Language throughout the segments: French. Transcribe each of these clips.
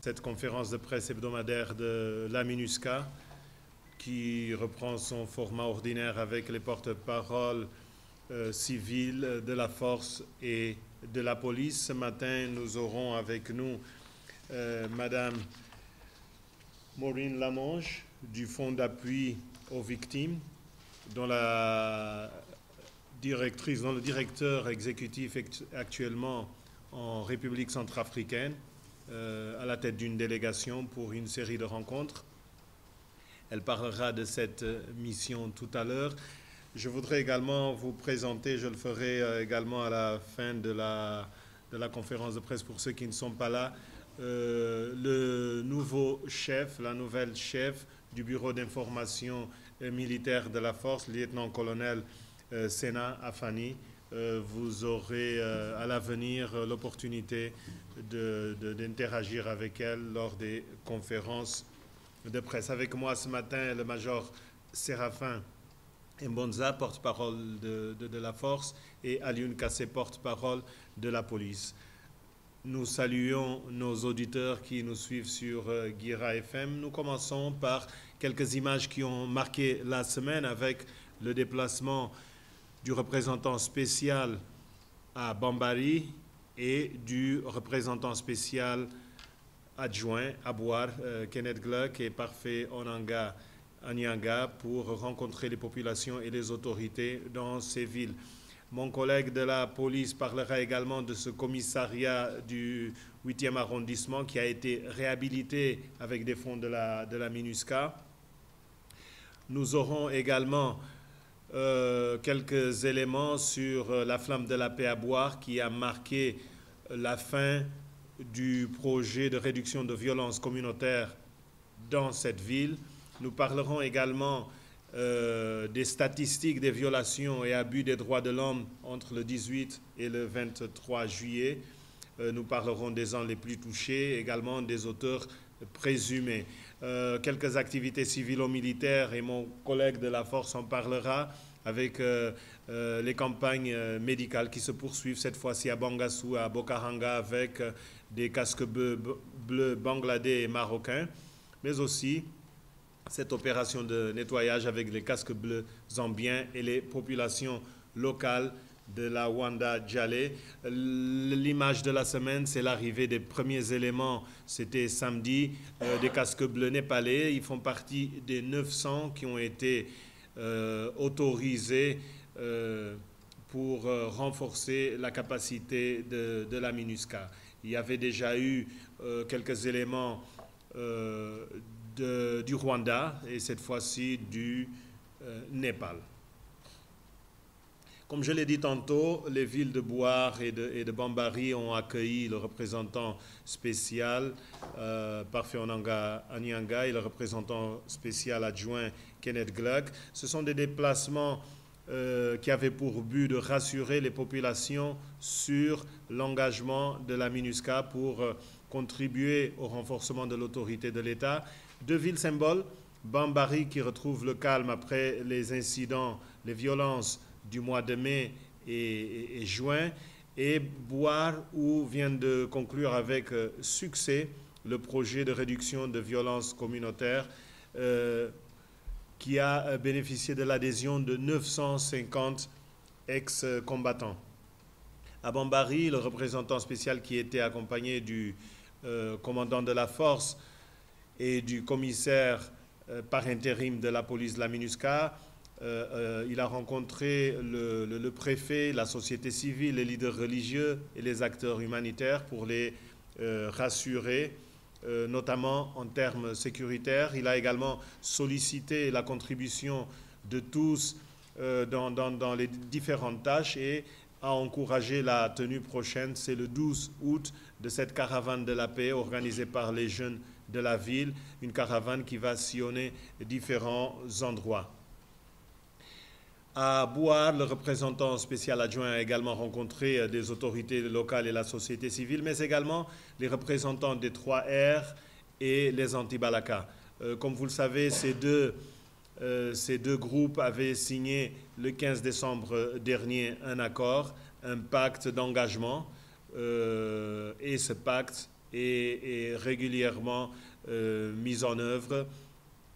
cette conférence de presse hebdomadaire de la MINUSCA qui reprend son format ordinaire avec les porte-paroles civils de la force et de la police. Ce matin, nous aurons avec nous Madame Maureen Lamonge du Fonds d'appui aux victimes, dont le directeur exécutif actuellement en République centrafricaine, à la tête d'une délégation pour une série de rencontres. Elle parlera de cette mission tout à l'heure. Je voudrais également vous présenter, je le ferai également à la fin de la conférence de presse pour ceux qui ne sont pas là, le nouveau chef, la nouvelle chef du bureau d'information militaire de la force, lieutenant-colonel Sena Afani. Vous aurez à l'avenir l'opportunité d'interagir avec elle lors des conférences de presse. Avec moi ce matin, le major Séraphin Mbonza, porte-parole de la force, et Alioune Kassé, porte-parole de la police. Nous saluons nos auditeurs qui nous suivent sur Guira FM. Nous commençons par quelques images qui ont marqué la semaine avec le déplacement du représentant spécial à Bambari et du représentant spécial adjoint à Bouar, Kenneth Gluck et Parfait Onanga Anyanga, pour rencontrer les populations et les autorités dans ces villes. Mon collègue de la police parlera également de ce commissariat du 8e arrondissement qui a été réhabilité avec des fonds de la MINUSCA. Nous aurons également quelques éléments sur la flamme de la paix à Bouar qui a marqué la fin du projet de réduction de violences communautaires dans cette ville. Nous parlerons également des statistiques des violations et abus des droits de l'homme entre le 18 et le 23 juillet. Nous parlerons des ans les plus touchés, également des auteurs présumés. Quelques activités civilo-militaires et mon collègue de la force en parlera avec les campagnes médicales qui se poursuivent cette fois-ci à Bangassou, à Bokaranga, avec des casques bleus bangladais et marocains, mais aussi cette opération de nettoyage avec les casques bleus zambiens et les populations locales de la Wanda Djalé. L'image de la semaine, c'est l'arrivée des premiers éléments. C'était samedi, des casques bleus népalais. Ils font partie des 900 qui ont été autorisés pour renforcer la capacité de la MINUSCA. Il y avait déjà eu quelques éléments du Rwanda et cette fois-ci du Népal. Comme je l'ai dit tantôt, les villes de Bouar et de Bambari ont accueilli le représentant spécial Parfait Onanga Anyanga et le représentant spécial adjoint Kenneth Gluck. Ce sont des déplacements qui avaient pour but de rassurer les populations sur l'engagement de la MINUSCA pour contribuer au renforcement de l'autorité de l'État. Deux villes symboles, Bambari qui retrouve le calme après les incidents, les violences du mois de mai et juin, et Bouar où vient de conclure avec succès le projet de réduction de violences communautaires qui a bénéficié de l'adhésion de 950 ex-combattants. À Bambari, le représentant spécial qui était accompagné du commandant de la force et du commissaire par intérim de la police de la MINUSCA, il a rencontré le préfet, la société civile, les leaders religieux et les acteurs humanitaires pour les rassurer, notamment en termes sécuritaires. Il a également sollicité la contribution de tous dans les différentes tâches et a encouragé la tenue prochaine, c'est le 12 août, de cette caravane de la paix organisée par les jeunes de la ville, une caravane qui va sillonner différents endroits. À Bouar, le représentant spécial adjoint a également rencontré des autorités locales et la société civile, mais également les représentants des 3R et les anti-Balaka. Comme vous le savez, ces deux groupes avaient signé le 15 décembre dernier un accord, un pacte d'engagement, et ce pacte est régulièrement mise en œuvre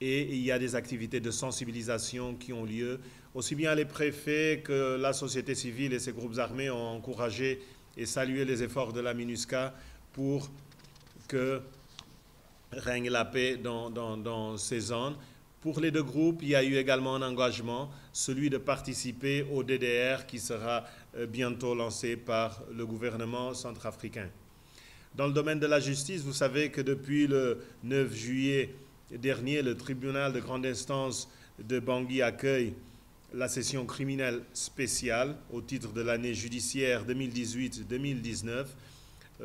et il y a des activités de sensibilisation qui ont lieu. Aussi bien les préfets que la société civile et ces groupes armés ont encouragé et salué les efforts de la MINUSCA pour que règne la paix dans ces zones. Pour les deux groupes, il y a eu également un engagement, celui de participer au DDR qui sera bientôt lancé par le gouvernement centrafricain. Dans le domaine de la justice, vous savez que depuis le 9 juillet dernier, le tribunal de grande instance de Bangui accueille la session criminelle spéciale au titre de l'année judiciaire 2018-2019.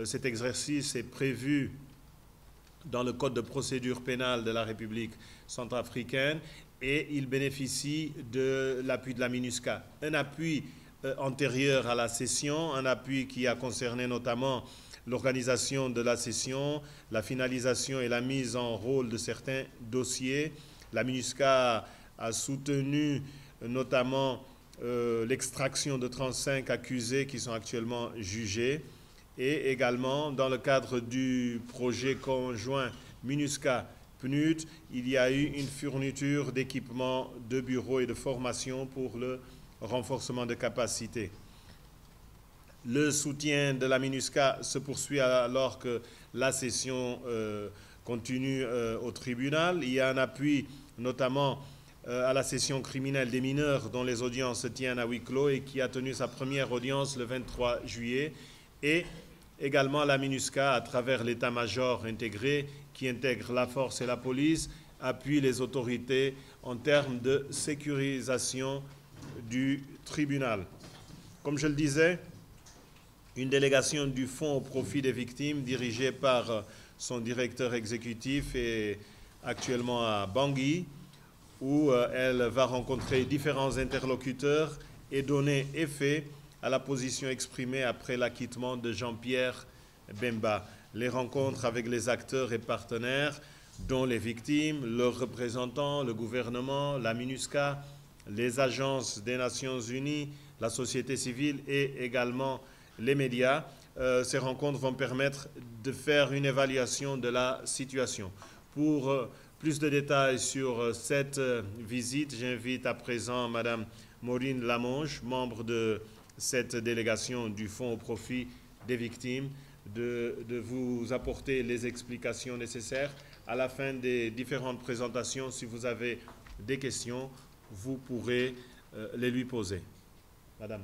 Cet exercice est prévu dans le Code de procédure pénale de la République centrafricaine et il bénéficie de l'appui de la MINUSCA. Un appui antérieur à la session, un appui qui a concerné notamment l'organisation de la session, la finalisation et la mise en rôle de certains dossiers. La MINUSCA a soutenu notamment l'extraction de 35 accusés qui sont actuellement jugés. Et également, dans le cadre du projet conjoint MINUSCA-PNUD, il y a eu une fourniture d'équipements de bureaux et de formation pour le renforcement de capacités. Le soutien de la MINUSCA se poursuit alors que la session continue au tribunal. Il y a un appui notamment à la session criminelle des mineurs dont les audiences se tiennent à huis clos et qui a tenu sa première audience le 23 juillet. Et également la MINUSCA, à travers l'état-major intégré qui intègre la force et la police, appuie les autorités en termes de sécurisation du tribunal. Comme je le disais, une délégation du Fonds au profit des victimes, dirigée par son directeur exécutif, est actuellement à Bangui, où elle va rencontrer différents interlocuteurs et donner effet à la position exprimée après l'acquittement de Jean-Pierre Bemba. Les rencontres avec les acteurs et partenaires, dont les victimes, leurs représentants, le gouvernement, la MINUSCA, les agences des Nations Unies, la société civile et également les médias. Ces rencontres vont permettre de faire une évaluation de la situation. Pour plus de détails sur cette visite, j'invite à présent Madame Maureen Lamonge, membre de cette délégation du Fonds au profit des victimes, de vous apporter les explications nécessaires. À la fin des différentes présentations, si vous avez des questions, vous pourrez les lui poser. Madame.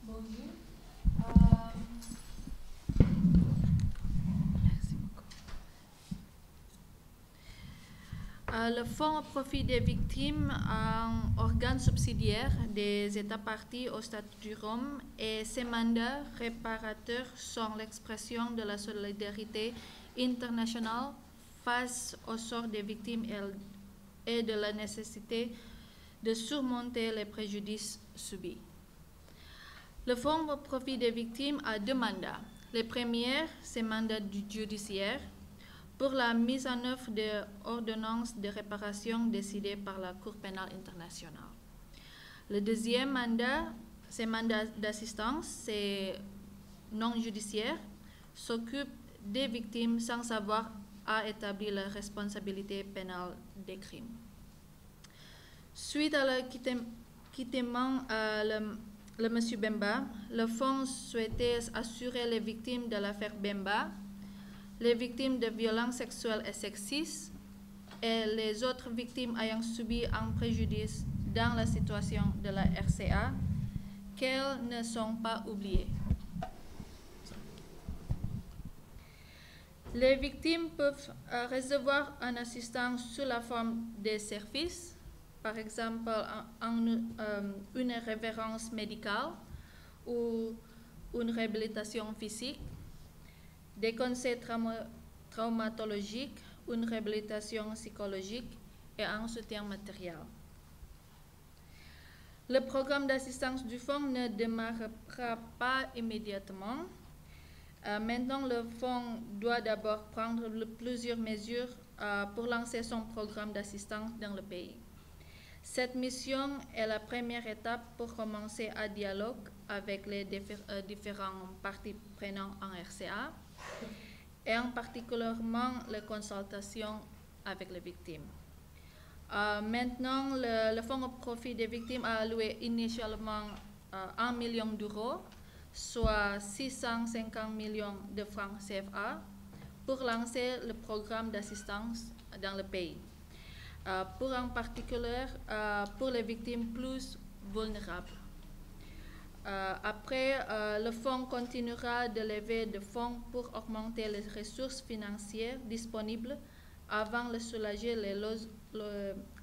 Bonjour. Le Fonds au profit des victimes, un organe subsidiaire des États partis au statut de Rome, et ses mandats réparateurs sont l'expression de la solidarité internationale face au sort des victimes et de la nécessité de surmonter les préjudices subis. Le Fonds au profit des victimes a deux mandats. Le premier, c'est le mandat judiciaire pour la mise en œuvre de ordonnances de réparation décidées par la Cour pénale internationale. Le deuxième mandat, c'est le mandat d'assistance, c'est non judiciaire, s'occupe des victimes sans avoir à établir la responsabilité pénale des crimes. Suite à l'acquittement le monsieur Bemba, le Fonds souhaitait assurer les victimes de l'affaire Bemba, les victimes de violences sexuelles et sexistes et les autres victimes ayant subi un préjudice dans la situation de la RCA, qu'elles ne sont pas oubliées. Les victimes peuvent recevoir une assistance sous la forme des services, par exemple une référence médicale ou une réhabilitation physique, des conseils traumatologiques, une réhabilitation psychologique et un soutien matériel. Le programme d'assistance du Fonds ne démarrera pas immédiatement. Maintenant, le fonds doit d'abord prendre plusieurs mesures pour lancer son programme d'assistance dans le pays. Cette mission est la première étape pour commencer un dialogue avec les différents parties prenantes en RCA et en particulièrement les consultations avec les victimes. Maintenant, le Fonds au profit des victimes a alloué initialement 1 million d'euros, soit 650 millions de francs CFA, pour lancer le programme d'assistance dans le pays, pour en particulier pour les victimes plus vulnérables. Après, le fonds continuera de lever des fonds pour augmenter les ressources financières disponibles avant de soulager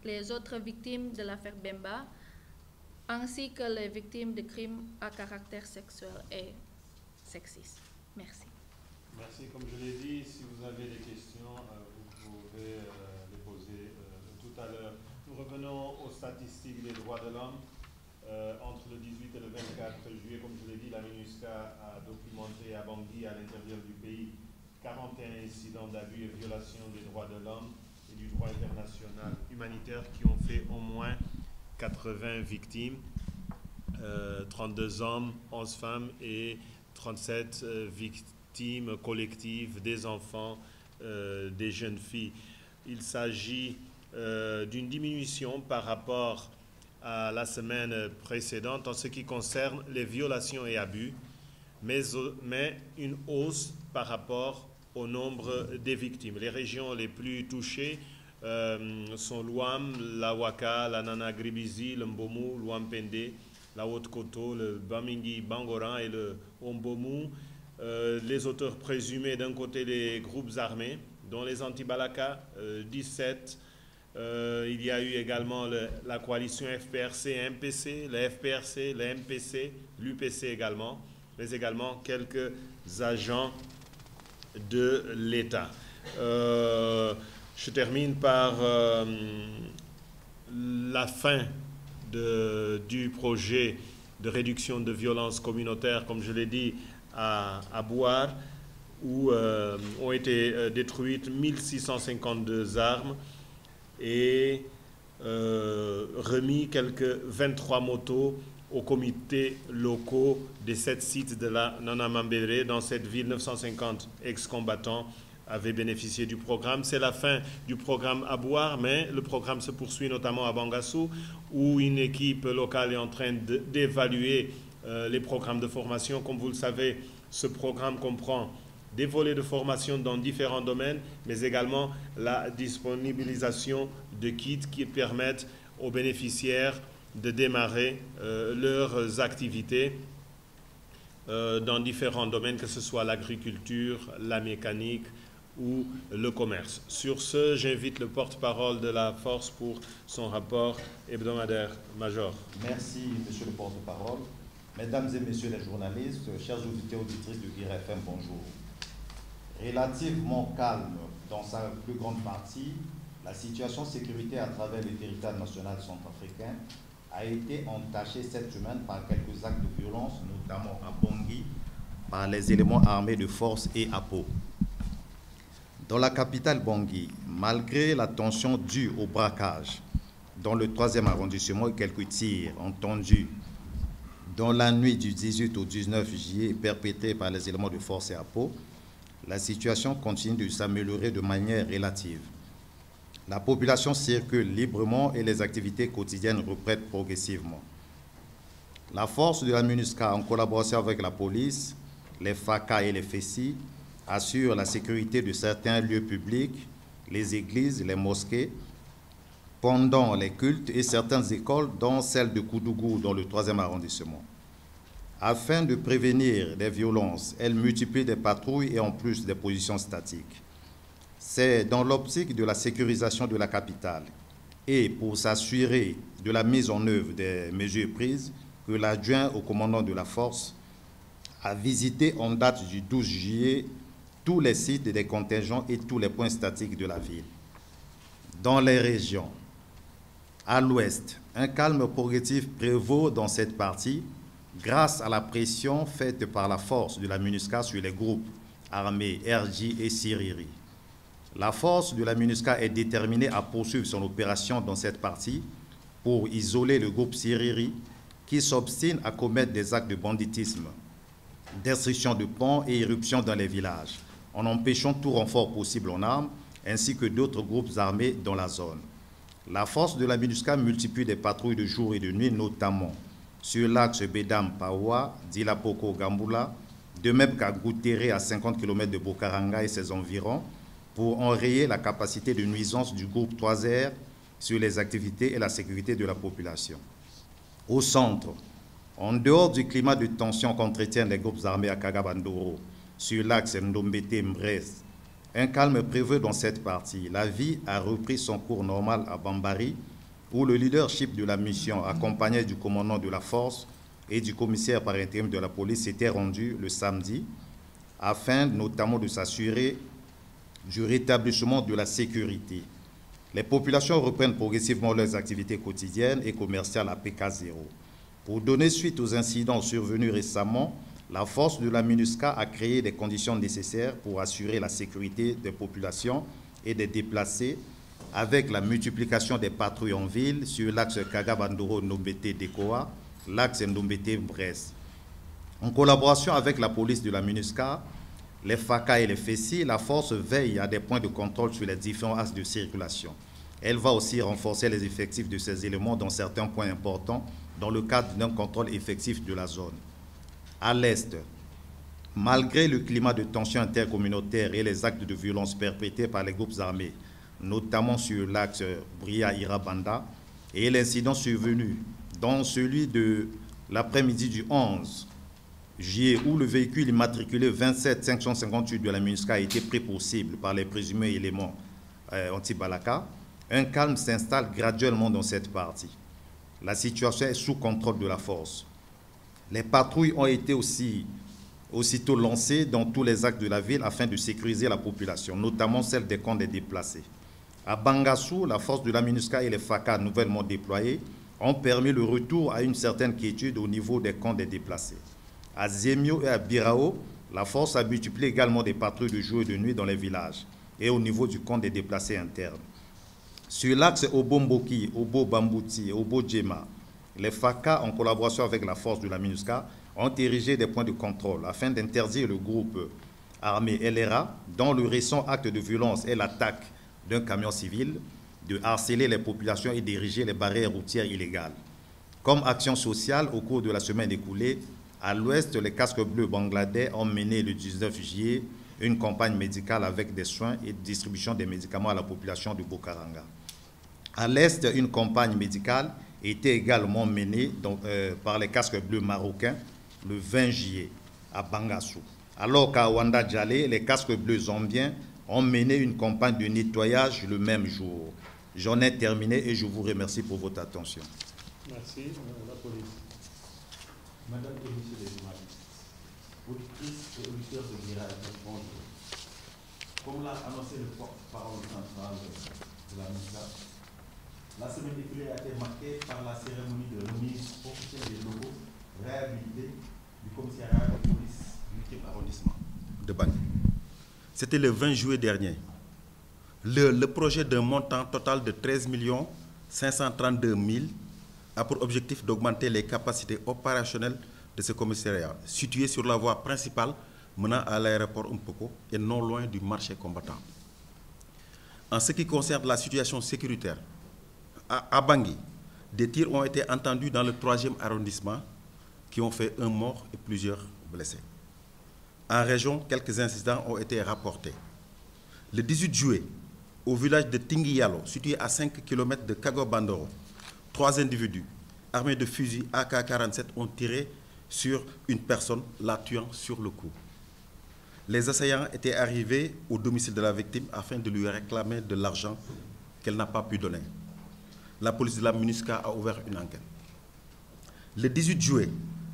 les autres victimes de l'affaire Bemba, ainsi que les victimes de crimes à caractère sexuel et sexiste. Merci. Merci. Comme je l'ai dit, si vous avez des questions, vous pouvez les poser tout à l'heure. Nous revenons aux statistiques des droits de l'homme. Entre le 18 et le 24 juillet, comme je l'ai dit, la MINUSCA a documenté à Bangui, à l'intérieur du pays, 41 incidents d'abus et violations des droits de l'homme et du droit international humanitaire qui ont fait au moins 80 victimes, 32 hommes, 11 femmes et 37 victimes collectives, des enfants, des jeunes filles. Il s'agit d'une diminution par rapport à la semaine précédente en ce qui concerne les violations et abus, mais une hausse par rapport au nombre des victimes. Les régions les plus touchées sont l'Ouam, la Waka, la Nana Gribizi, le Mbomu, l'Ouampende, la Haute-Koto, le Bamingui, Bangoran et le Ombomu. Les auteurs présumés d'un côté les groupes armés, dont les Antibalaka, 17. Il y a eu également la coalition FPRC, MPC, le FPRC, le MPC, l'UPC également, mais également quelques agents de l'État. Je termine par la fin du projet de réduction de violence communautaire, comme je l'ai dit, à Bouar, où ont été détruites 1652 armes et remis quelques 23 motos aux comités locaux des 7 sites de la Nana Mambéré. Dans cette ville, 950 ex-combattants avaient bénéficié du programme. C'est la fin du programme à Bouar, mais le programme se poursuit notamment à Bangassou, où une équipe locale est en train d'évaluer les programmes de formation. Comme vous le savez, ce programme comprend des volets de formation dans différents domaines, mais également la disponibilisation de kits qui permettent aux bénéficiaires de démarrer leurs activités dans différents domaines, que ce soit l'agriculture, la mécanique ou le commerce. Sur ce, j'invite le porte-parole de la force pour son rapport hebdomadaire. Major. Merci, monsieur le porte-parole. Mesdames et messieurs les journalistes, chers auditeurs et auditrices de Guir FM, bonjour. Relativement calme dans sa plus grande partie, la situation sécuritaire à travers le territoire national centrafricain a été entachée cette semaine par quelques actes de violence, notamment à Bangui, par les éléments armés de force et à Pau. Dans la capitale Bangui, malgré la tension due au braquage dans le 3e arrondissement et quelques tirs entendus dans la nuit du 18 au 19 juillet perpétrés par les éléments de force et à Pau, la situation continue de s'améliorer de manière relative. La population circule librement et les activités quotidiennes reprennent progressivement. La force de la MINUSCA, en collaboration avec la police, les FACA et les FESI, assure la sécurité de certains lieux publics, les églises, les mosquées, pendant les cultes et certaines écoles, dont celle de Koudougou dans le 3e arrondissement. Afin de prévenir des violences, elle multiplie des patrouilles et en plus des positions statiques. C'est dans l'optique de la sécurisation de la capitale et pour s'assurer de la mise en œuvre des mesures prises que l'adjoint au commandant de la force a visité en date du 12 juillet tous les sites des contingents et tous les points statiques de la ville. Dans les régions, à l'ouest, un calme progressif prévaut dans cette partie grâce à la pression faite par la force de la MINUSCA sur les groupes armés RJ et Siriri. La force de la MINUSCA est déterminée à poursuivre son opération dans cette partie pour isoler le groupe Siriri qui s'obstine à commettre des actes de banditisme, destruction de ponts et irruption dans les villages, en empêchant tout renfort possible en armes, ainsi que d'autres groupes armés dans la zone. La force de la MINUSCA multiplie des patrouilles de jour et de nuit, notamment sur l'axe Bedam-Paoua, Dilapoko-Gambula, de même qu'à Goutere, à 50 km de Bokaranga et ses environs, pour enrayer la capacité de nuisance du groupe 3R sur les activités et la sécurité de la population. Au centre, en dehors du climat de tension qu'entretiennent les groupes armés à Kagabandoro, sur l'axe Ndombete-Mbrez, un calme prévaut dans cette partie. La vie a repris son cours normal à Bambari, où le leadership de la mission, accompagné du commandant de la force et du commissaire par intérim de la police, s'était rendu le samedi, afin notamment de s'assurer du rétablissement de la sécurité. Les populations reprennent progressivement leurs activités quotidiennes et commerciales à PK0. Pour donner suite aux incidents survenus récemment, la force de la MINUSCA a créé les conditions nécessaires pour assurer la sécurité des populations et des déplacés avec la multiplication des patrouilles en ville sur l'axe Kagabandoro-Ndombete-Dekoa, l'axe Ndombete-Brest. En collaboration avec la police de la MINUSCA, les FACA et les FESI, la force veille à des points de contrôle sur les différents axes de circulation. Elle va aussi renforcer les effectifs de ces éléments dans certains points importants dans le cadre d'un contrôle effectif de la zone. À l'est, malgré le climat de tension intercommunautaire et les actes de violence perpétrés par les groupes armés, notamment sur l'axe Bria-Irabanda, et l'incident survenu dans celui de l'après-midi du 11 juillet, où le véhicule immatriculé 27558 de la MINUSCA a été pris pour cible par les présumés éléments anti-Balaka, un calme s'installe graduellement dans cette partie. La situation est sous contrôle de la force. Les patrouilles ont été aussitôt lancées dans tous les axes de la ville afin de sécuriser la population, notamment celle des camps des déplacés. À Bangassou, la force de la MINUSCA et les FACA nouvellement déployés ont permis le retour à une certaine quiétude au niveau des camps des déplacés. À Zemio et à Birao, la force a multiplié également des patrouilles de jour et de nuit dans les villages et au niveau du camp des déplacés internes. Sur l'axe Obomboki, Obo-Bambouti et Obo-Djema, les FACA, en collaboration avec la force de la MINUSCA, ont érigé des points de contrôle afin d'interdire le groupe armé LRA, dont le récent acte de violence est l'attaque d'un camion civil, de harceler les populations et d'ériger les barrières routières illégales. Comme action sociale, au cours de la semaine écoulée, à l'ouest, les casques bleus bangladais ont mené le 19 juillet une campagne médicale avec des soins et distribution des médicaments à la population de Bokaranga. À l'est, une campagne médicale était également menée par les casques bleus marocains le 20 juillet à Bangassou. Alors qu'à Wanda Djalé, les casques bleus zambiens ont mené une campagne de nettoyage le même jour. J'en ai terminé et je vous remercie pour votre attention. Merci. La police. Madame et Monsieur les journalistes, auditrices et auditeurs de Guéra, bonjour. Comme l'a annoncé le porte-parole central de la MINUSCA, la semaine écoulée a été marquée par la cérémonie de remise officielle des locaux réhabilités du commissariat de police du 8e arrondissement de Bangui. C'était le 20 juillet dernier. Le projet d'un montant total de 13 532 000 a pour objectif d'augmenter les capacités opérationnelles de ce commissariat, situé sur la voie principale menant à l'aéroport Mpoko et non loin du marché combattant. En ce qui concerne la situation sécuritaire, à Bangui, des tirs ont été entendus dans le 3e arrondissement qui ont fait un mort et plusieurs blessés. En région, quelques incidents ont été rapportés. Le 18 juillet, au village de Tingiyalo, situé à 5 km de Kagobandoro, 3 individus armés de fusils AK-47 ont tiré sur une personne, la tuant sur le coup. Les assaillants étaient arrivés au domicile de la victime afin de lui réclamer de l'argent qu'elle n'a pas pu donner. La police de la MINUSCA a ouvert une enquête. Le 18 juillet,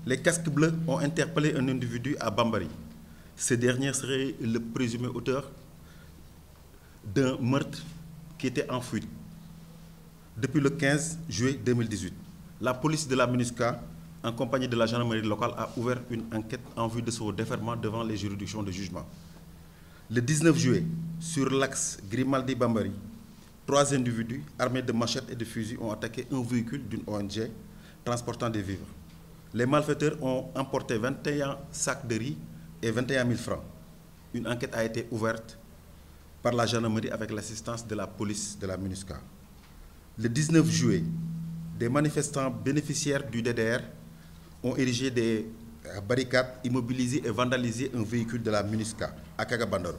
les casques bleus ont interpellé un individu à Bambari. Ce dernier serait le présumé auteur d'un meurtre qui était en fuite depuis le 15 juillet 2018. La police de la MINUSCA en compagnie de la gendarmerie locale, a ouvert une enquête en vue de son déferment devant les juridictions de jugement. Le 19 juillet, sur l'axe Grimaldi-Bambari, 3 individus armés de machettes et de fusils ont attaqué un véhicule d'une ONG transportant des vivres. Les malfaiteurs ont emporté 21 sacs de riz et 21 000 francs. Une enquête a été ouverte par la gendarmerie avec l'assistance de la police de la MINUSCA. Le 19 juillet, des manifestants bénéficiaires du DDR ont érigé des barricades, immobilisé et vandalisé un véhicule de la MINUSCA à Kagabandoro.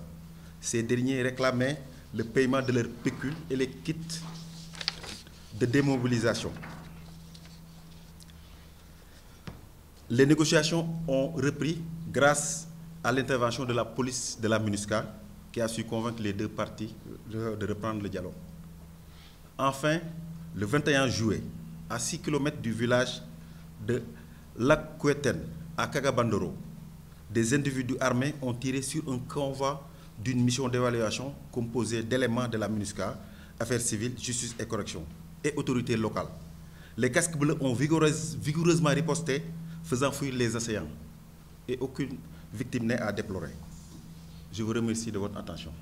Ces derniers réclamaient le paiement de leur pécule et les kits de démobilisation. Les négociations ont repris grâce à l'intervention de la police de la MINUSCA qui a su convaincre les deux parties de reprendre le dialogue. Enfin, le 21 juillet, à 6 km du village de Lakweten, à Kagabandoro, des individus armés ont tiré sur un convoi d'une mission d'évaluation composée d'éléments de la MINUSCA, Affaires civiles, Justice et Correction, et autorités locales. Les casques bleus ont vigoureusement riposté, faisant fuir les assaillants. Et aucune victime n'est à déplorer. Je vous remercie de votre attention.